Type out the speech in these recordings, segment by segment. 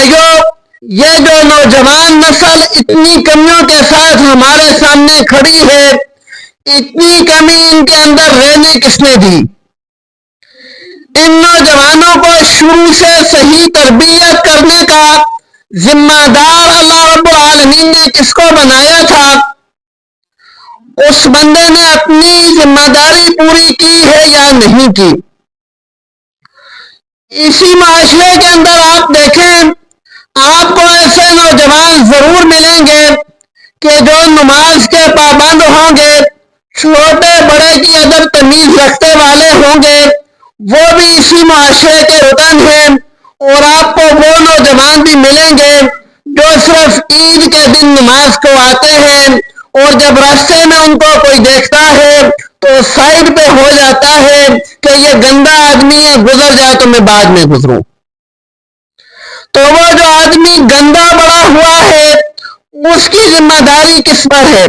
بھائیوں، یہ جو نوجوان نسل اتنی کمیوں کے ساتھ ہمارے سامنے کھڑی ہے، اتنی کمی ان کے اندر رہنے کس نے دی؟ ان نوجوانوں کو شروع سے صحیح تربیت کرنے کا ذمہ دار اللہ رب العالمین نے کس کو بنایا تھا؟ اس بندے نے اپنی ذمہ داری پوری کی ہے یا نہیں کی؟ اسی معاشرے کے اندر آپ دیکھیں، آپ کو ایسے نوجوان ضرور ملیں گے کہ جو نماز کے پابند ہوں گے، چھوٹے بڑے کی ادب تمیز رکھتے والے ہوں گے، وہ بھی اسی معاشرے کے رکن ہیں۔ اور آپ کو وہ نوجوان بھی ملیں گے جو صرف عید کے دن نماز کو آتے ہیں، اور جب راستے میں ان کو کوئی دیکھتا ہے تو سائڈ پہ ہو جاتا ہے کہ یہ گندا آدمی ہے، گزر جائے تو میں بعد میں گزروں۔ تو وہ جو آدمی گندا بڑا ہوا ہے، اس کی ذمہ داری کس پر ہے؟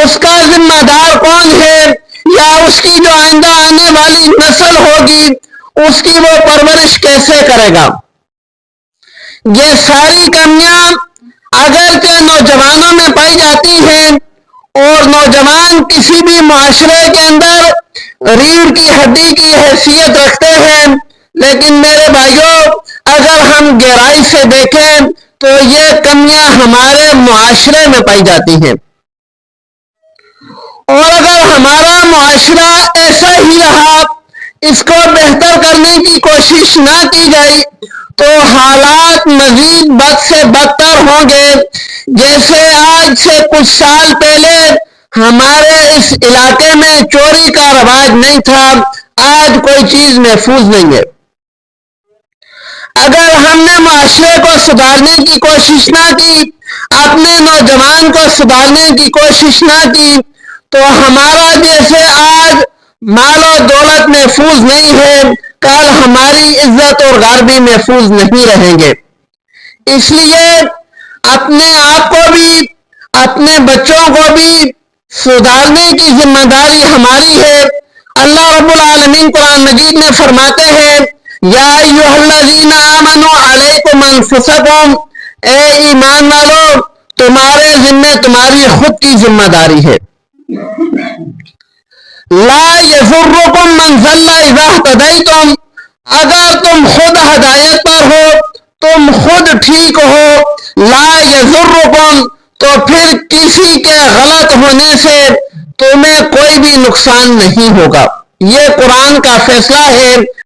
اس کا ذمہ دار کون ہے؟ یا اس کی جو آئندہ آنے والی نسل ہوگی، اس کی وہ پرورش کیسے کرے گا؟ یہ ساری کمیاں اگرچہ نوجوانوں میں پائی جاتی ہیں، اور نوجوان کسی بھی معاشرے کے اندر ریڑھ کی ہڈی کی حیثیت رکھتے ہیں، لیکن میرے بھائیوں، اگر ہم گہرائی سے دیکھیں تو یہ کمیاں ہمارے معاشرے میں پائی جاتی ہیں۔ اور اگر ہمارا معاشرہ ایسا ہی رہا، اس کو بہتر کرنے کی کوشش نہ کی جائے، تو حالات مزید بد سے بدتر ہوں گے۔ جیسے آج سے کچھ سال پہلے ہمارے اس علاقے میں چوری کا رواج نہیں تھا، آج کوئی چیز محفوظ نہیں ہے۔ اگر ہم نے معاشرے کو سدھارنے کی کوشش نہ کی، اپنے نوجوان کو سدھارنے کی کوشش نہ کی، تو ہمارا جیسے آج مال و دولت محفوظ نہیں ہے، کل ہماری عزت اور گھر بھی محفوظ نہیں رہیں گے۔ اس لیے اپنے آپ کو بھی، اپنے بچوں کو بھی سدھارنے کی ذمہ داری ہماری ہے۔ اللہ رب العالمین قرآن مجید میں فرماتے ہیں، یا ایھا الذین آمنوا علیکم انفسکم، اے ایمان والو، تمہارے ذمہ تمہاری خود کی ذمہ داری ہے۔ لا یضرکم من ضل اذا اہتدیتم، اگر تم خود ہدایت پر ہو، تم خود ٹھیک ہو، لا یضرکم، تو پھر کسی کے غلط ہونے سے تمہیں کوئی بھی نقصان نہیں ہوگا۔ یہ قرآن کا فیصلہ ہے۔